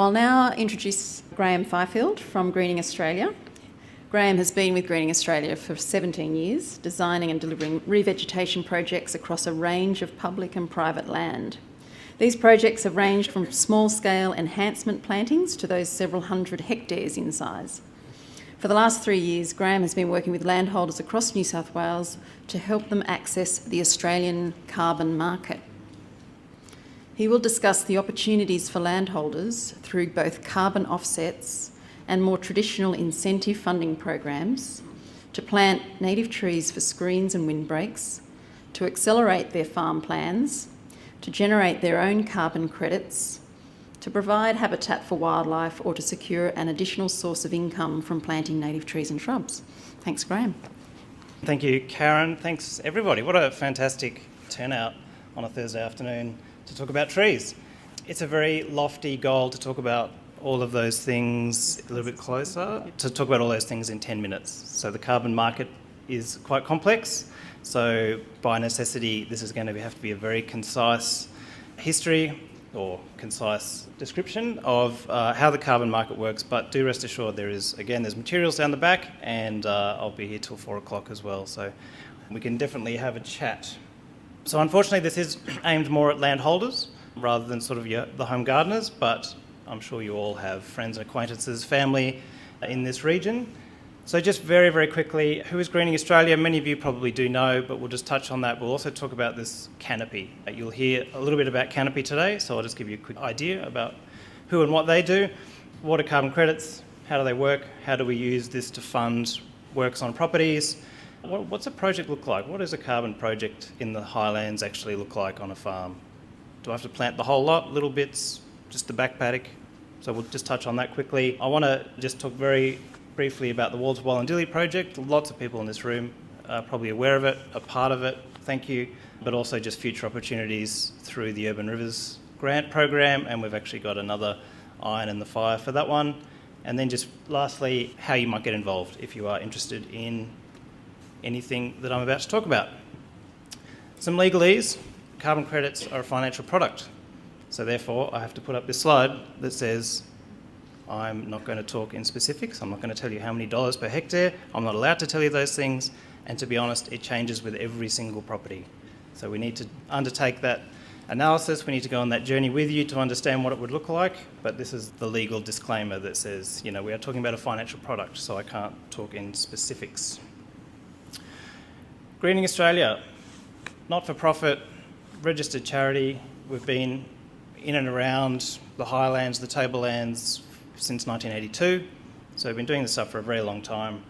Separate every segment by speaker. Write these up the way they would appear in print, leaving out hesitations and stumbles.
Speaker 1: I'll now introduce Graham Fifield from Greening Australia. Graham has been with Greening Australia for 17 years, designing and delivering revegetation projects across a range of public and private land. These projects have ranged from small-scale enhancement plantings to those several hundred hectares in size. For the last 3 years, Graham has been working with landholders across New South Wales to help them access the Australian carbon market. He will discuss the opportunities for landholders through both carbon offsets and more traditional incentive funding programs to plant native trees for screens and windbreaks, to accelerate their farm plans, to generate their own carbon credits, to provide habitat for wildlife, or to secure an additional source of income from planting native trees and shrubs. Thanks, Graham.
Speaker 2: Thank you, Karen. Thanks, everybody. What a fantastic turnout on a Thursday afternoon to talk about trees. It's a very lofty goal to talk about all of those things a little bit closer, to talk about all those things in 10 minutes. So the carbon market is quite complex. So by necessity, this is going to have to be a very concise history or concise description of how the carbon market works. But do rest assured there's materials down the back, and I'll be here till 4 o'clock as well. So we can definitely have a chat. So unfortunately, this is aimed more at landholders rather than sort of the home gardeners, but I'm sure you all have friends and acquaintances, family in this region. So just very, very quickly, who is Greening Australia? Many of you probably do know, but we'll just touch on that. We'll also talk about this canopy. You'll hear a little bit about canopy today, so I'll just give you a quick idea about who and what they do. What are carbon credits? How do they work? How do we use this to fund works on properties? What's a project look like? What does a carbon project in the highlands actually look like on a farm? Do I have to plant the whole lot, little bits, just the back paddock? So we'll just touch on that quickly. I want to just talk very briefly about the Walter Wallandilly project. Lots of people in this room are probably aware of it, a part of it, thank you, but also just future opportunities through the Urban Rivers grant program, and we've actually got another iron in the fire for that one. And then just lastly, how you might get involved if you are interested in anything that I'm about to talk about. Some legalese. Carbon credits are a financial product. So therefore, I have to put up this slide that says I'm not going to talk in specifics. I'm not going to tell you how many dollars per hectare. I'm not allowed to tell you those things. And to be honest, it changes with every single property. So we need to undertake that analysis. We need to go on that journey with you to understand what it would look like. But this is the legal disclaimer that says, we are talking about a financial product, so I can't talk in specifics. Greening Australia, not-for-profit, registered charity. We've been in and around the highlands, the tablelands since 1982. So we've been doing this stuff for a very long time.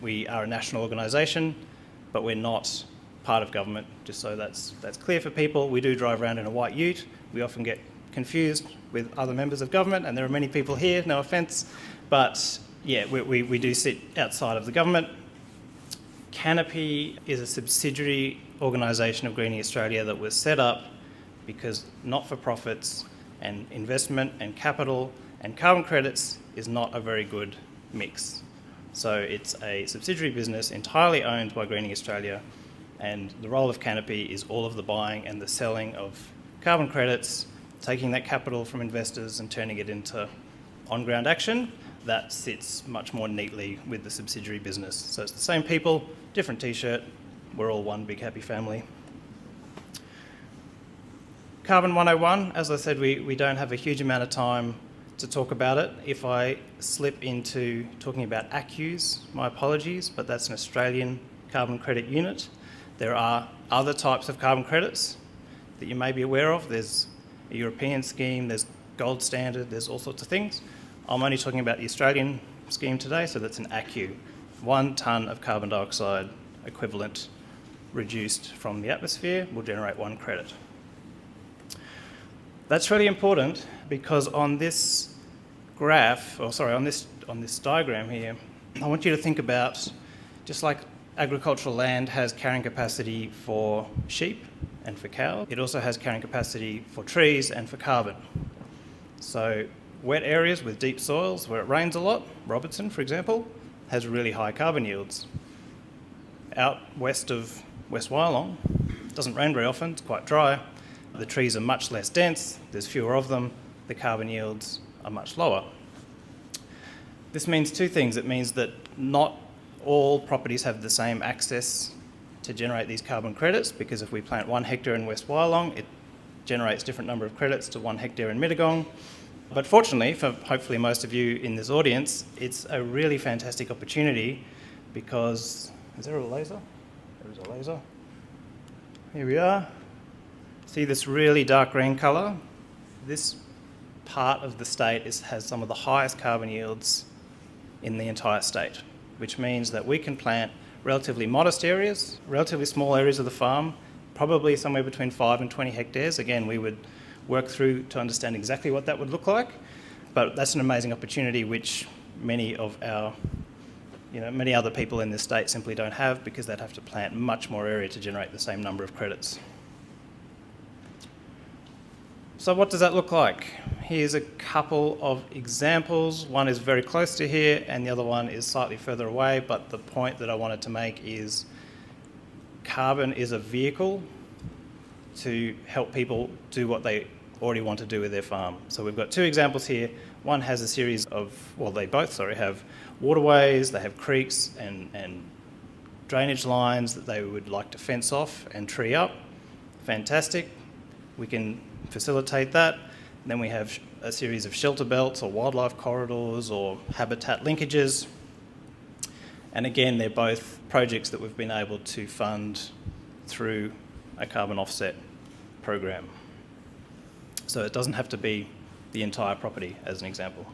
Speaker 2: We are a national organisation, but we're not part of government, just so that's clear for people. We do drive around in a white ute. We often get confused with other members of government, and there are many people here, no offence. But yeah, we do sit outside of the government. Canopy is a subsidiary organisation of Greening Australia that was set up because not-for-profits and investment and capital and carbon credits is not a very good mix. So it's a subsidiary business entirely owned by Greening Australia, and the role of Canopy is all of the buying and the selling of carbon credits, taking that capital from investors and turning it into on-ground action. That sits much more neatly with the subsidiary business. So it's the same people, different t-shirt, we're all one big happy family. Carbon 101, as I said, we don't have a huge amount of time to talk about it. If I slip into talking about ACCUs, my apologies, but that's an Australian carbon credit unit. There are other types of carbon credits that you may be aware of. There's a European scheme, there's gold standard, there's all sorts of things. I'm only talking about the Australian scheme today, so that's an ACCU. 1 tonne of carbon dioxide equivalent reduced from the atmosphere will generate 1 credit. That's really important because on this graph, on this diagram here, I want you to think about, just like agricultural land has carrying capacity for sheep and for cows, it also has carrying capacity for trees and for carbon. So wet areas with deep soils where it rains a lot, Robertson, for example, has really high carbon yields. Out west of West Wyalong, it doesn't rain very often, it's quite dry. The trees are much less dense, there's fewer of them, the carbon yields are much lower. This means two things. It means that not all properties have the same access to generate these carbon credits, because if we plant 1 hectare in West Wyalong, it generates a different number of credits to 1 hectare in Mittagong. But fortunately, for hopefully most of you in this audience, it's a really fantastic opportunity because... Is there a laser? There is a laser. Here we are. See this really dark green colour? This part of the state has some of the highest carbon yields in the entire state, which means that we can plant relatively modest areas, relatively small areas of the farm, probably somewhere between 5 and 20 hectares. Again, we would work through to understand exactly what that would look like, but that's an amazing opportunity which many other people in this state simply don't have, because they'd have to plant much more area to generate the same number of credits. So what does that look like? Here's a couple of examples. One is very close to here and the other one is slightly further away, but the point that I wanted to make is carbon is a vehicle to help people do what they already want to do with their farm. So we've got two examples here. One has a series of, they both have waterways, they have creeks and drainage lines that they would like to fence off and tree up. Fantastic. We can facilitate that. And then we have a series of shelter belts or wildlife corridors or habitat linkages. And again, they're both projects that we've been able to fund through a carbon offset program. So it doesn't have to be the entire property, as an example.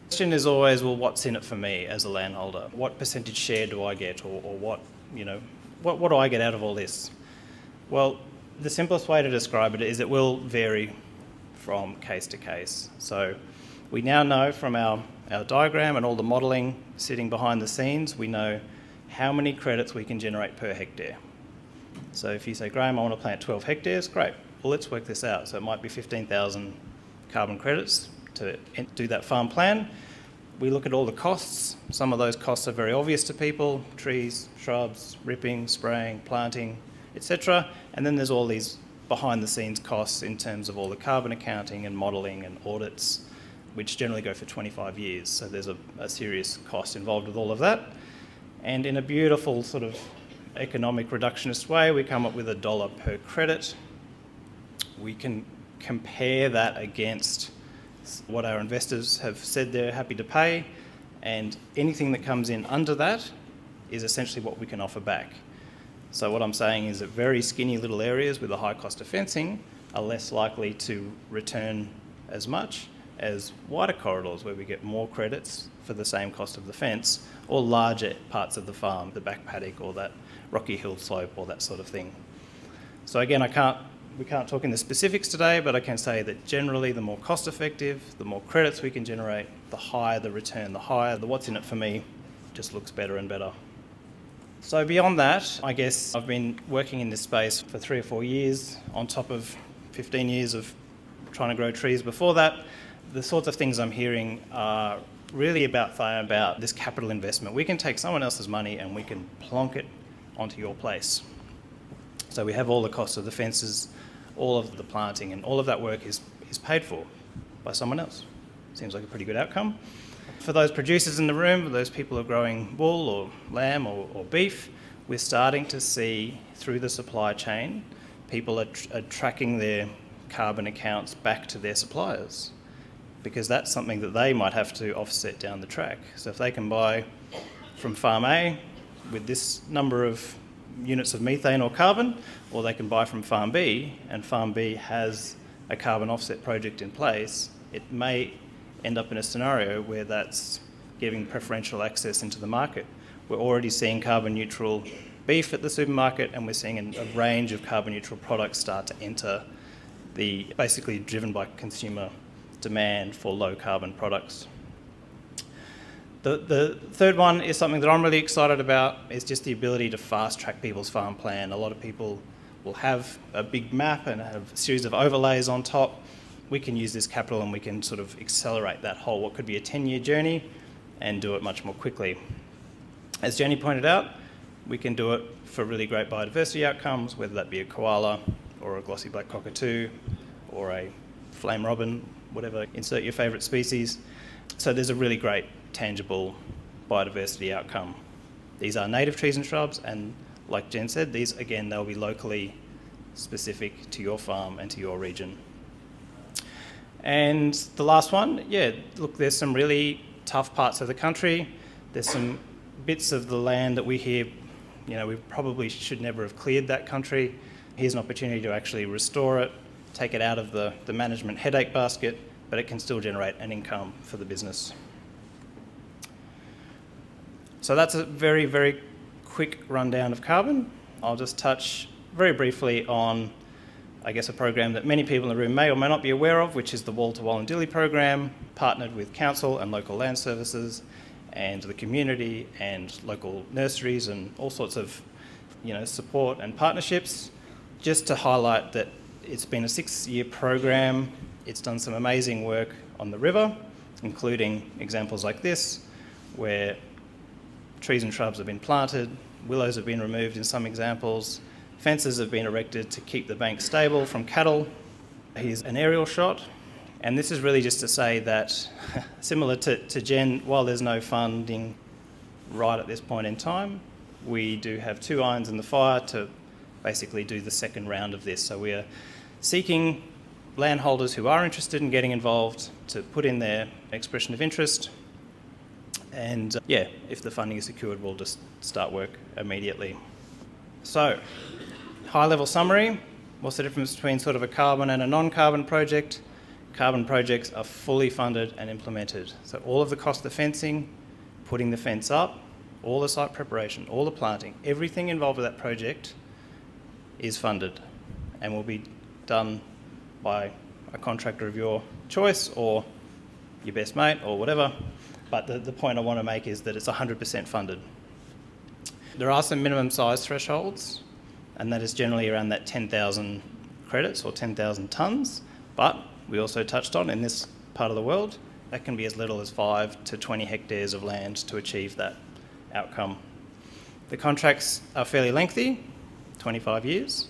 Speaker 2: The question is always, well, what's in it for me as a landholder? What percentage share do I get, or what do I get out of all this? Well, the simplest way to describe it is it will vary from case to case. So we now know from our diagram and all the modelling sitting behind the scenes, we know how many credits we can generate per hectare. So if you say, Graham, I want to plant 12 hectares, great. Well, let's work this out. So it might be 15,000 carbon credits to do that farm plan. We look at all the costs. Some of those costs are very obvious to people: trees, shrubs, ripping, spraying, planting, etc. And then there's all these behind the scenes costs in terms of all the carbon accounting and modelling and audits, which generally go for 25 years. So there's a serious cost involved with all of that. And in a beautiful sort of economic reductionist way, we come up with $1 per credit. We can compare that against what our investors have said they're happy to pay, and anything that comes in under that is essentially what we can offer back. So what I'm saying is that very skinny little areas with a high cost of fencing are less likely to return as much as wider corridors where we get more credits for the same cost of the fence, or larger parts of the farm, the back paddock or that rocky hill slope or that sort of thing. So again, we can't talk in the specifics today, but I can say that generally the more cost effective, the more credits we can generate, the higher the return, the higher the what's in it for me just looks better and better. So beyond that, I guess I've been working in this space for 3 or 4 years on top of 15 years of trying to grow trees before that. The sorts of things I'm hearing are really about this capital investment. We can take someone else's money and we can plonk it onto your place. So we have all the costs of the fences, all of the planting, and all of that work is paid for by someone else. Seems like a pretty good outcome. For those producers in the room, those people who are growing wool or lamb or beef, we're starting to see through the supply chain, people are tracking their carbon accounts back to their suppliers, because that's something that they might have to offset down the track. So if they can buy from Farm A with this number of units of methane or carbon, or they can buy from Farm B, and Farm B has a carbon offset project in place, it may end up in a scenario where that's giving preferential access into the market. We're already seeing carbon neutral beef at the supermarket, and we're seeing a range of carbon neutral products start to enter basically driven by consumer demand for low carbon products. The third one is something that I'm really excited about. Is just the ability to fast track people's farm plan. A lot of people will have a big map and have a series of overlays on top. We can use this capital and we can sort of accelerate that whole, what could be a 10-year journey, and do it much more quickly. As Jenny pointed out, we can do it for really great biodiversity outcomes, whether that be a koala or a glossy black cockatoo or a flame robin, whatever, insert your favourite species. So there's a really great tangible biodiversity outcome. These are native trees and shrubs, and like Jen said, these, again, they'll be locally specific to your farm and to your region. And the last one, yeah, look, there's some really tough parts of the country. There's some bits of the land that we hear, you know, we probably should never have cleared that country. Here's an opportunity to actually restore it, take it out of the management headache basket, but it can still generate an income for the business. So that's a very, very quick rundown of carbon. I'll just touch very briefly on, I guess, a program that many people in the room may or may not be aware of, which is the Wall to Wallandilly program, partnered with council and local land services and the community and local nurseries and all sorts of, you know, support and partnerships. Just to highlight that it's been a 6-year program. It's done some amazing work on the river, including examples like this, where trees and shrubs have been planted, willows have been removed in some examples, fences have been erected to keep the bank stable from cattle. Here's an aerial shot. And this is really just to say that, similar to Jen, while there's no funding right at this point in time, we do have 2 irons in the fire to basically do the second round of this. So we're seeking landholders who are interested in getting involved to put in their expression of interest. And yeah, if the funding is secured, we'll just start work immediately. So, high-level summary. What's the difference between sort of a carbon and a non-carbon project? Carbon projects are fully funded and implemented. So all of the cost of fencing, putting the fence up, all the site preparation, all the planting, everything involved with that project is funded and will be done by a contractor of your choice or your best mate or whatever. But the point I want to make is that it's 100% funded. There are some minimum size thresholds, and that is generally around that 10,000 credits or 10,000 tonnes. But we also touched on, in this part of the world, that can be as little as 5 to 20 hectares of land to achieve that outcome. The contracts are fairly lengthy, 25 years.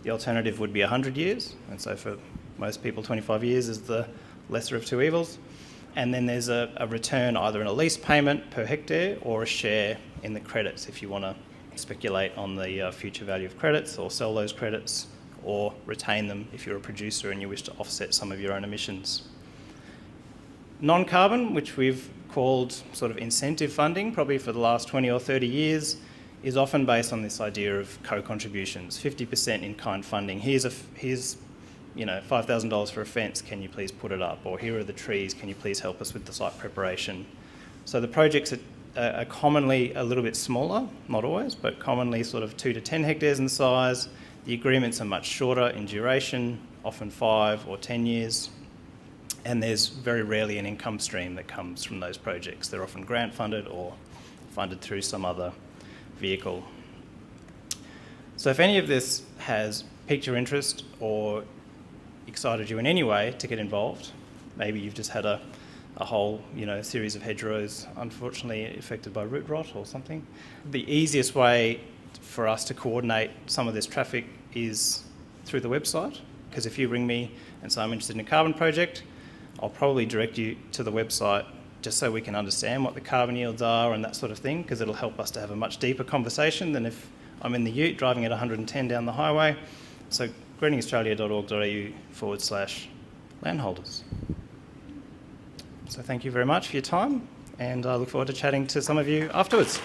Speaker 2: The alternative would be 100 years, and so for most people 25 years is the lesser of two evils. And then there's a return either in a lease payment per hectare or a share in the credits if you want to speculate on the future value of credits or sell those credits or retain them if you're a producer and you wish to offset some of your own emissions. Non-carbon, which we've called sort of incentive funding probably for the last 20 or 30 years, is often based on this idea of co-contributions, 50% in-kind funding. Here's $5,000 for a fence, can you please put it up? Or here are the trees, can you please help us with the site preparation? So the projects are commonly a little bit smaller, not always, but commonly sort of 2 to 10 hectares in size. The agreements are much shorter in duration, often 5 or 10 years. And there's very rarely an income stream that comes from those projects. They're often grant funded or funded through some other vehicle. So if any of this has piqued your interest or excited you in any way to get involved, maybe you've just had a whole series of hedgerows unfortunately affected by root rot or something, the easiest way for us to coordinate some of this traffic is through the website, because if you ring me and say I'm interested in a carbon project, I'll probably direct you to the website just so we can understand what the carbon yields are and that sort of thing, because it'll help us to have a much deeper conversation than if I'm in the ute driving at 110 down the highway. So greeningaustralia.org.au/landholders. So thank you very much for your time, and I look forward to chatting to some of you afterwards.